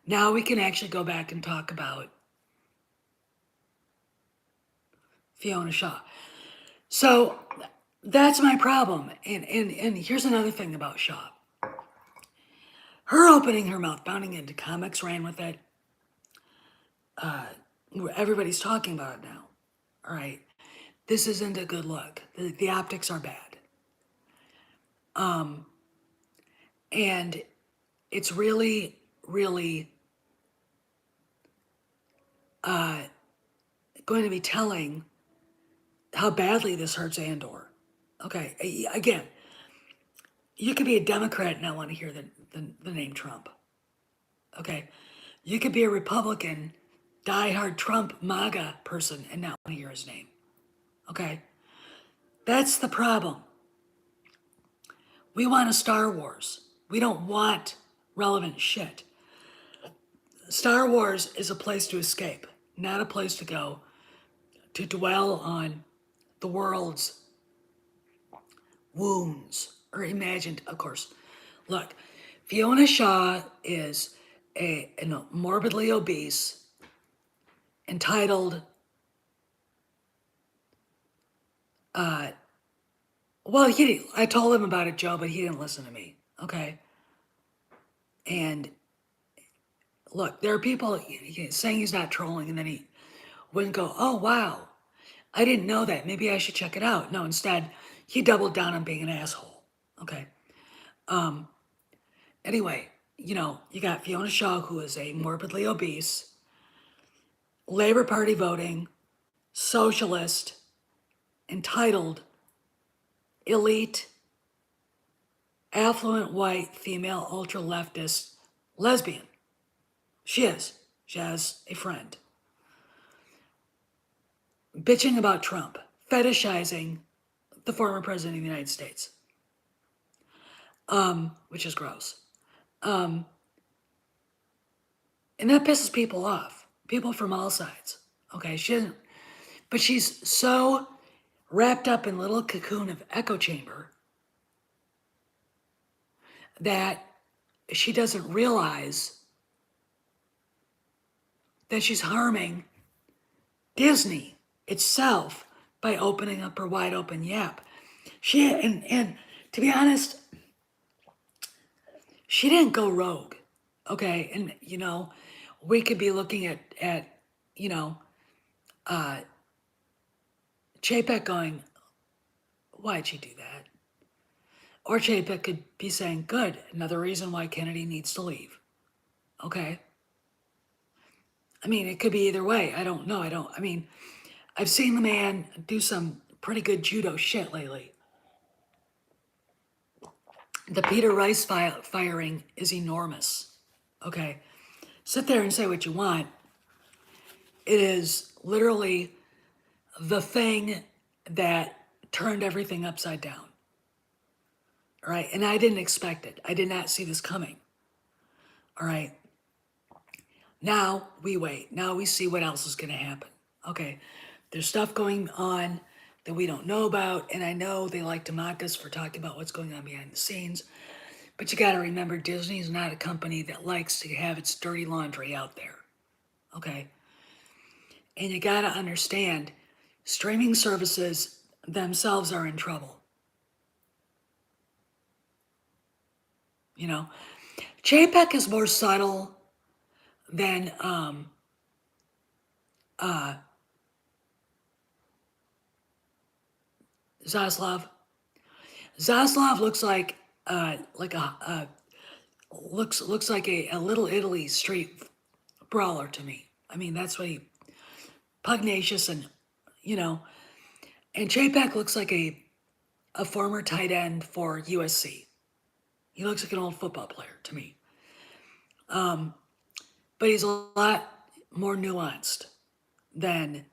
Now we can actually go back and talk about Fiona Shaw. So that's my problem. And here's another thing about Shaw. Her opening her mouth, bounding into comics, ran with it. Everybody's talking about it now. All right. This isn't a good look. The optics are bad. And it's really, really going to be telling how badly this hurts Andor. Okay, again, you could be a Democrat and not want to hear the name Trump. Okay, You could be a Republican, diehard Trump MAGA person and not want to hear his name. Okay? That's the problem. We want a Star Wars. We don't want relevant shit. Star Wars is a place to escape, not a place to go to dwell on the world's wounds or imagined, of course. Look, Fiona Shaw is a morbidly obese, entitled, well, I told him about it, Joe, but he didn't listen to me, okay? And look, there are people saying he's not trolling, and then he wouldn't go, oh, wow, I didn't know that. Maybe I should check it out. No, instead, he doubled down on being an asshole, okay? Anyway, you got Fiona Shaw, who is a morbidly obese, Labor Party voting, socialist, entitled, elite, affluent white female ultra leftist lesbian. She is. She has a friend. Bitching about Trump, fetishizing the former president of the United States, which is gross. And that pisses people off. People from all sides. Okay, she doesn't, but she's so wrapped up in a little cocoon of echo chamber that she doesn't realize that she's harming Disney itself by opening up her wide open yap. And to be honest, she didn't go rogue. Okay, and we could be looking at Chapek going, why'd she do that? Or Chapek could be saying, good, another reason why Kennedy needs to leave. Okay. I mean, it could be either way. I don't know. I've seen the man do some pretty good judo shit lately. The Peter Rice firing is enormous. Okay. Sit there and say what you want. It is literally the thing that turned everything upside down. All right. And I didn't expect it. I did not see this coming. All right. Now we wait. Now we see what else is going to happen. Okay. There's stuff going on that we don't know about. And I know they like to mock us for talking about what's going on behind the scenes. But you got to remember, Disney is not a company that likes to have its dirty laundry out there. Okay. And you got to understand, streaming services themselves are in trouble. Chapek is more subtle than Zaslav. Zaslav looks like looks like a Little Italy street brawler to me. I mean, that's what pugnacious and and Chapek looks like a former tight end for USC. He looks like an old football player to me. But he's a lot more nuanced than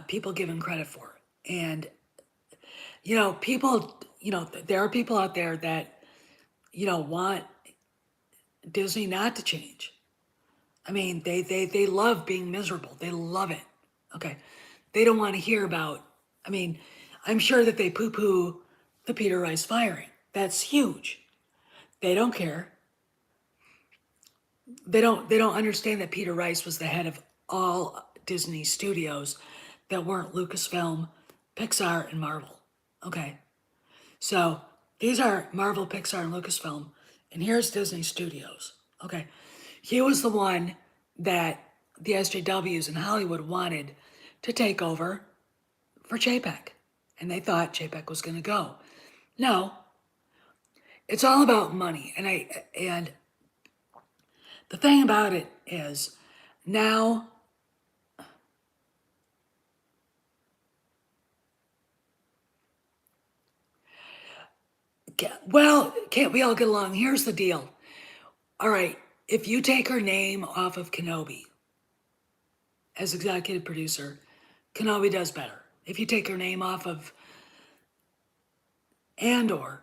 people give him credit for. And people, there are people out there that want Disney not to change. I mean, they love being miserable. They love it. Okay. They don't want to hear about, I'm sure that they poo-poo the Peter Rice firing. That's huge. They don't care. They don't understand that Peter Rice was the head of all Disney studios that weren't Lucasfilm, Pixar, and Marvel. Okay. So these are Marvel, Pixar, and Lucasfilm, and here's Disney Studios. Okay. He was the one that the SJWs in Hollywood wanted to take over for Chapek. And they thought Chapek was going to go. No. It's all about money. And the thing about it is now well, can't we all get along? Here's the deal. All right. If you take her name off of Kenobi as executive producer, Kenobi does better. If you take her name off of Andor,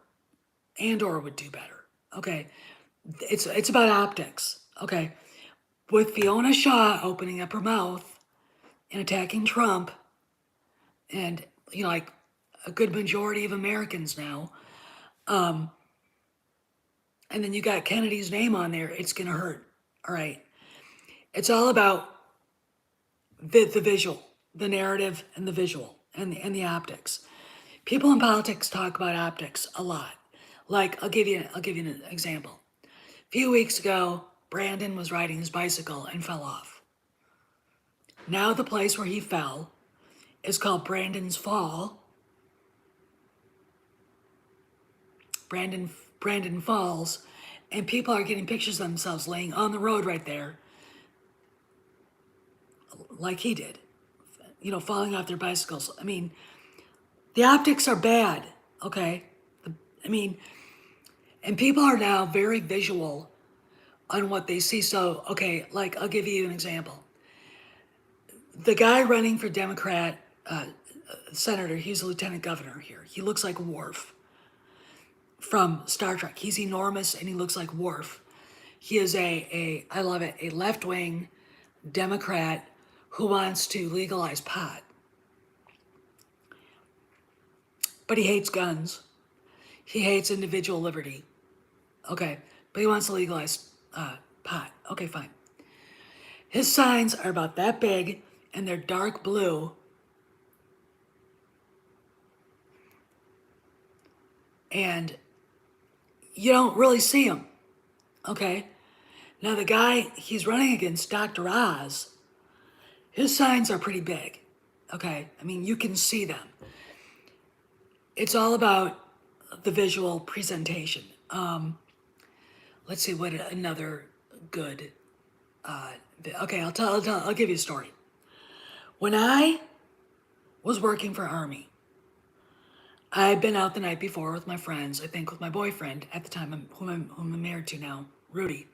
Andor would do better. Okay, it's about optics. Okay, with Fiona Shaw opening up her mouth and attacking Trump, and like a good majority of Americans now, and then you got Kennedy's name on there, it's gonna hurt. All right, it's all about the visual, the narrative, and the visual, and the optics. People in politics talk about optics a lot. Like I'll give you an example. A few weeks ago, Brandon was riding his bicycle and fell off. Now the place where he fell is called Brandon's Fall. Brandon Falls, and people are getting pictures of themselves laying on the road right there, like he did, falling off their bicycles. I mean, the optics are bad, okay? I mean, and people are now very visual on what they see. So, okay, like I'll give you an example. The guy running for Democrat senator, he's a lieutenant governor here. He looks like Worf from Star Trek. He's enormous and he looks like Worf. He is I love it, a left-wing Democrat who wants to legalize pot. But he hates guns. He hates individual liberty. Okay, but he wants to legalize pot. Okay, fine. His signs are about that big and they're dark blue. And you don't really see them. Okay? Now the guy he's running against, Dr. Oz, his signs are pretty big. Okay? I mean, you can see them. It's all about the visual presentation. Let's see what another good. Okay, I'll give you a story. When I was working for Army, I had been out the night before with my friends. I think with my boyfriend at the time, whom I'm married to now, Rudy.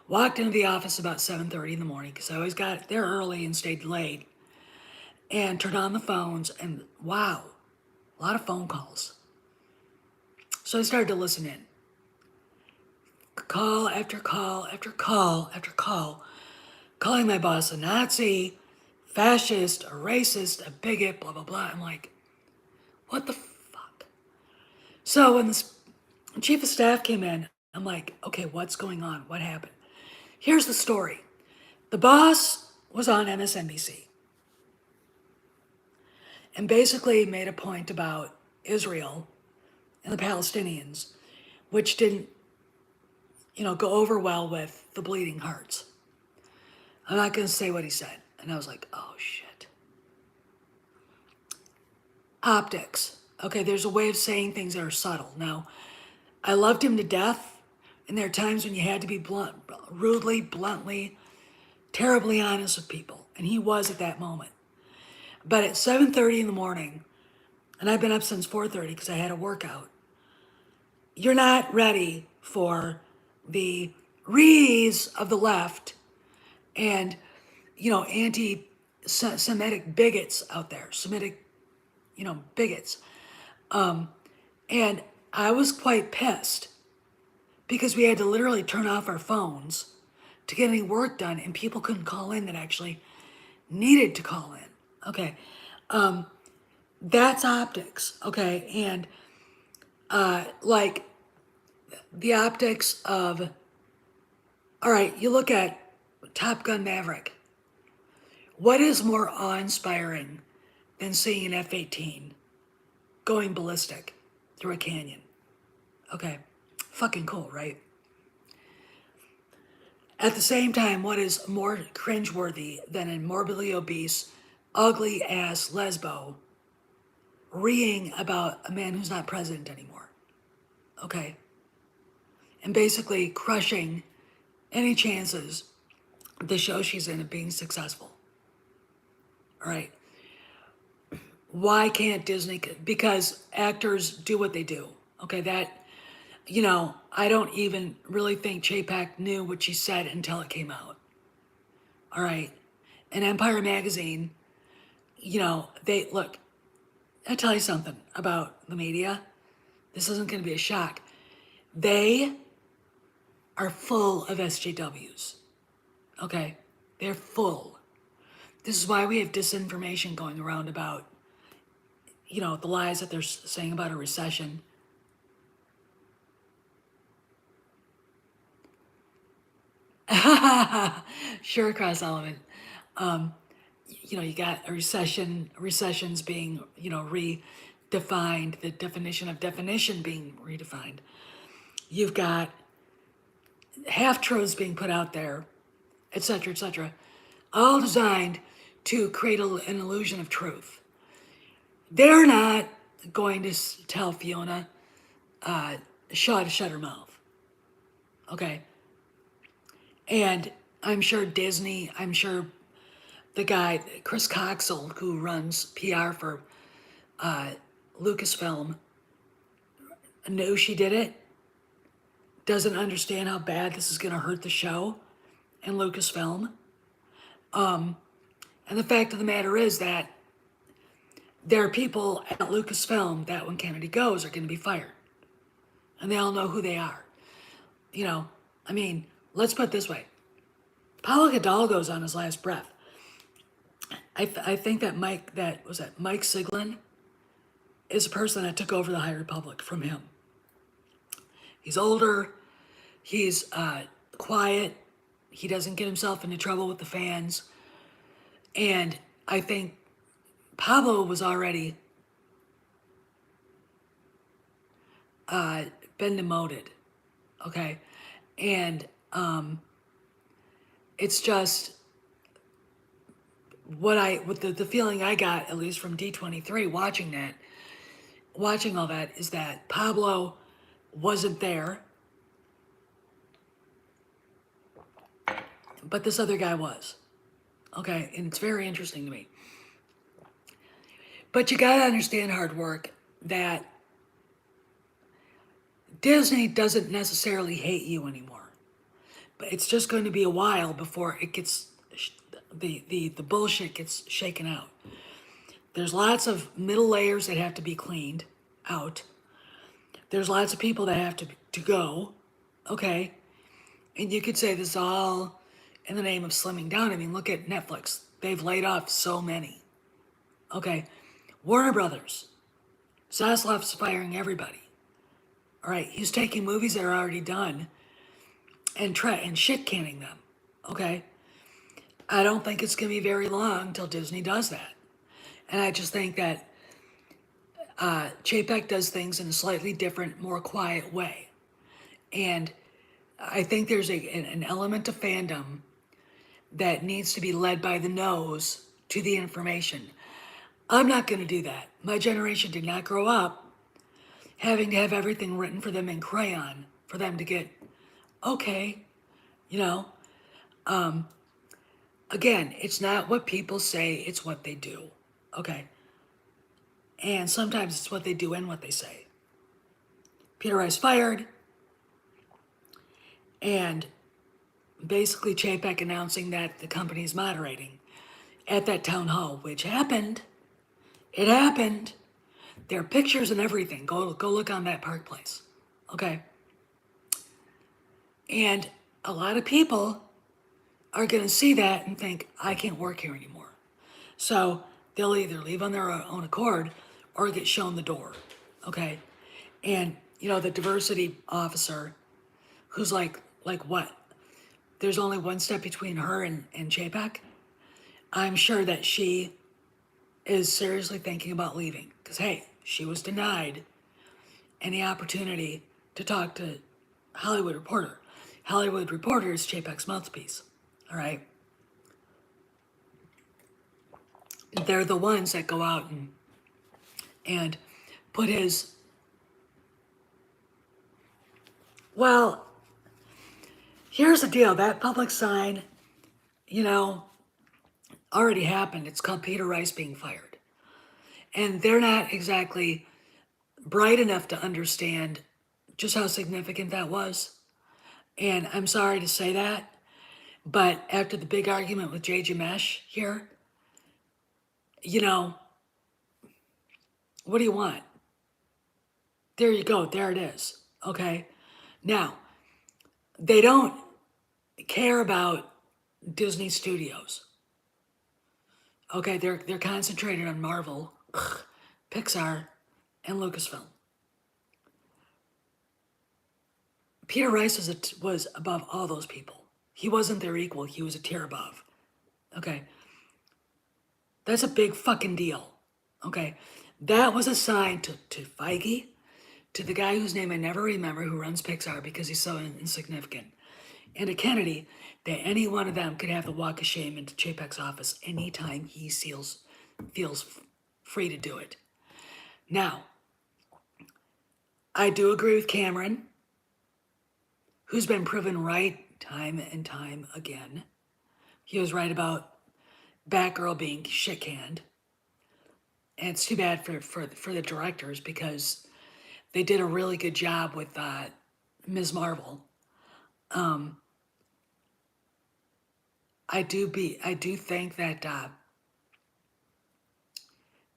Walked into the office about 7:30 in the morning because I always got there early and stayed late. And turned on the phones, and wow, a lot of phone calls. So I started to listen in. Call after call after call after call, calling my boss a Nazi, fascist, a racist, a bigot, blah, blah, blah. I'm like, what the fuck? So when the chief of staff came in, I'm like, okay, what's going on? What happened? Here's the story. The boss was on MSNBC and basically made a point about Israel and the Palestinians, which didn't, go over well with the bleeding hearts. I'm not going to say what he said. And I was like, oh shit. Optics. Okay, there's a way of saying things that are subtle. Now, I loved him to death, and there are times when you had to be rudely, bluntly, terribly honest with people, and he was at that moment. But at 7:30 in the morning, and I've been up since 4:30 because I had a workout, you're not ready for the rees of the left and, anti-Semitic bigots out there, Semitic, bigots. And I was quite pissed because we had to literally turn off our phones to get any work done, and people couldn't call in that actually needed to call in. Okay. That's optics. Okay. And like the optics of, all right, you look at Top Gun Maverick. What is more awe-inspiring than seeing an F-18 going ballistic through a canyon? Okay, fucking cool, right? At the same time, what is more cringeworthy than a morbidly obese, ugly-ass lesbo reeing about a man who's not president anymore? Okay? And basically crushing any chances the show she's in of being successful. All right. Why can't Disney? Because actors do what they do. Okay, that I don't even really think Chapek knew what she said until it came out. All right. And Empire Magazine, they look, I'll tell you something about the media. This isn't going to be a shock. They are full of SJWs. Okay? They're full. This is why we have disinformation going around about, the lies that they're saying about a recession. Sure, Cross Element. You got a recessions being, redefined, the definition of definition being redefined. You've got half truths being put out there, etc., all designed to create an illusion of truth. They're not going to tell Fiona Shaw to shut her mouth. Okay. And I'm sure Disney, I'm sure the guy, Chris Coxell, who runs PR for Lucasfilm, knew she did it, doesn't understand how bad this is going to hurt the show and Lucasfilm. And the fact of the matter is that there are people at Lucasfilm that when Kennedy goes are going to be fired. And they all know who they are. Let's put it this way. Paulo Hidalgo's on his last breath. I think that Mike Siglin is a person that took over the High Republic from him. He's older. He's quiet. He doesn't get himself into trouble with the fans. And I think Pablo was already been demoted. Okay. And it's just what the feeling I got, at least from D23, watching all that, is that Pablo wasn't there, but this other guy was. Okay, and it's very interesting to me. But you gotta understand, hard work, that Disney doesn't necessarily hate you anymore. But it's just going to be a while before it gets the bullshit gets shaken out. There's lots of middle layers that have to be cleaned out. There's lots of people that have to go. Okay. And you could say this is all in the name of slimming down. I mean, look at Netflix. They've laid off so many. Okay. Warner Brothers. Zaslav's firing everybody. All right. He's taking movies that are already done and shit canning them. Okay. I don't think it's going to be very long till Disney does that. And I just think that Chapek does things in a slightly different, more quiet way. And I think there's an element of fandom that needs to be led by the nose to the information. I'm not going to do that. My generation did not grow up having to have everything written for them in crayon for them to get, okay, Again, it's not what people say, it's what they do. Okay. And sometimes it's what they do and what they say. Peter Rice fired, and basically Chapek announcing that the company's moderating at that town hall, which happened. It happened. There are pictures and everything. Go look on that Park Place. Okay. And a lot of people are going to see that and think, I can't work here anymore. So they'll either leave on their own accord or get shown the door. Okay. And, the diversity officer who's like what? There's only one step between her and Chapek. I'm sure that she is seriously thinking about leaving because, hey, she was denied any opportunity to talk to Hollywood Reporter. Hollywood Reporter is Chapek's mouthpiece. All right. They're the ones that go out and put his. Well, here's the deal. That public sign, already happened. It's called Peter Rice being fired. And they're not exactly bright enough to understand just how significant that was. And I'm sorry to say that, but after the big argument with J. Jamesh here, you know, what do you want? There you go. There it is. Okay. Now, they don't care about Disney Studios. Okay, they're concentrated on Marvel, Pixar, and Lucasfilm. Peter Rice was above all those people. He wasn't their equal. He was a tier above. Okay, that's a big fucking deal. Okay, that was assigned to Feige, to the guy whose name I never remember, who runs Pixar because he's so insignificant, and to Kennedy, that any one of them could have the walk of shame into Chapek's office anytime he feels free to do it. Now, I do agree with Cameron, who's been proven right time and time again. He was right about Batgirl being shit canned. And it's too bad for the directors because they did a really good job with Ms. Marvel. I do think that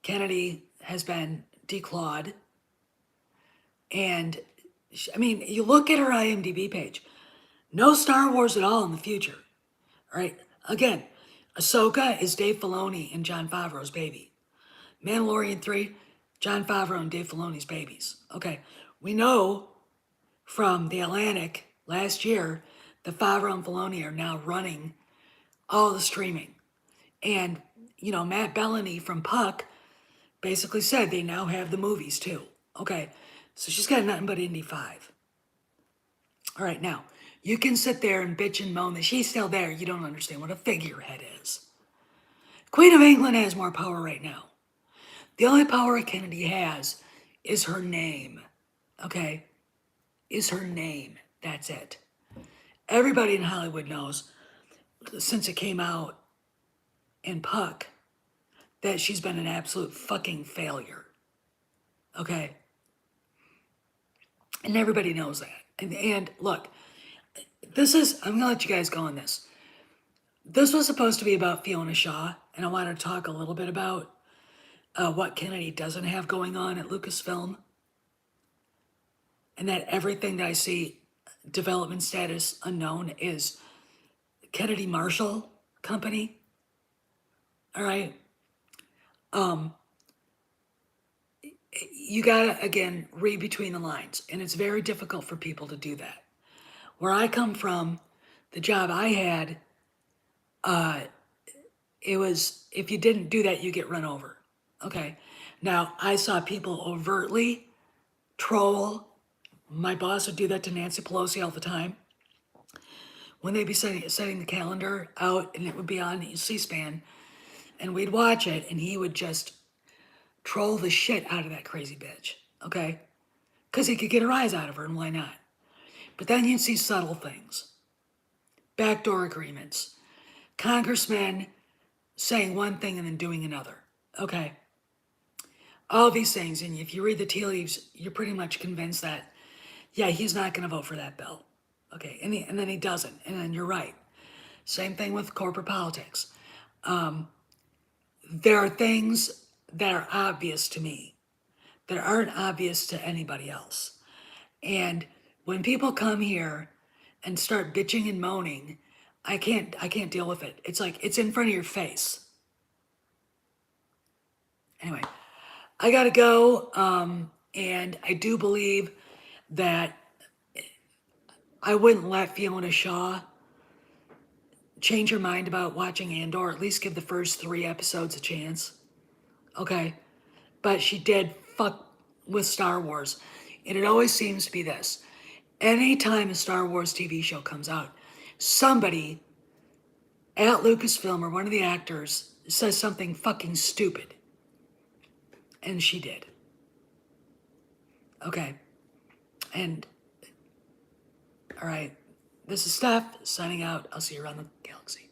Kennedy has been declawed. And I mean, you look at her IMDb page, no Star Wars at all in the future. Right? Again, Ahsoka is Dave Filoni and Jon Favreau's baby. Mandalorian 3, Jon Favreau and Dave Filoni's babies. Okay, we know from The Atlantic last year that Favreau and Filoni are now running all the streaming. And, you know, Matt Bellany from Puck basically said they now have the movies too. Okay, so she's got nothing but Indy 5. All right, now, you can sit there and bitch and moan that she's still there. You don't understand what a figurehead is. Queen of England has more power right now. The only power Kennedy has is her name. Okay? Is her name. That's it. Everybody in Hollywood knows, since it came out in Puck, that she's been an absolute fucking failure. Okay? And everybody knows that. And look, I'm going to let you guys go on this. This was supposed to be about Fiona Shaw, and I want to talk a little bit about what Kennedy doesn't have going on at Lucasfilm. And that everything that I see development status unknown is Kennedy Marshall Company. All right. You gotta, again, read between the lines, and it's very difficult for people to do that. Where I come from, the job I had, it was, if you didn't do that, you get run over. Okay. Now, I saw people overtly troll. My boss would do that to Nancy Pelosi all the time. When they'd be setting the calendar out, and it would be on C-SPAN, and we'd watch it, and he would just troll the shit out of that crazy bitch, okay? Because he could get a rise out of her, and why not? But then you'd see subtle things. Backdoor agreements. Congressmen saying one thing and then doing another, okay? All these things, and if you read the tea leaves, you're pretty much convinced that, yeah, he's not going to vote for that bill. Okay, and then he doesn't, and then you're right. Same thing with corporate politics. There are things that are obvious to me that aren't obvious to anybody else. And when people come here and start bitching and moaning, I can't deal with it. It's like it's in front of your face. Anyway, I gotta go, and I do believe that I wouldn't let Fiona Shaw change her mind about watching Andor, at least give the first 3 episodes a chance. Okay? But she did fuck with Star Wars. And it always seems to be this. Anytime a Star Wars TV show comes out, somebody at Lucasfilm or one of the actors says something fucking stupid. And she did. Okay. And, all right. This is Steph signing out. I'll see you around the galaxy.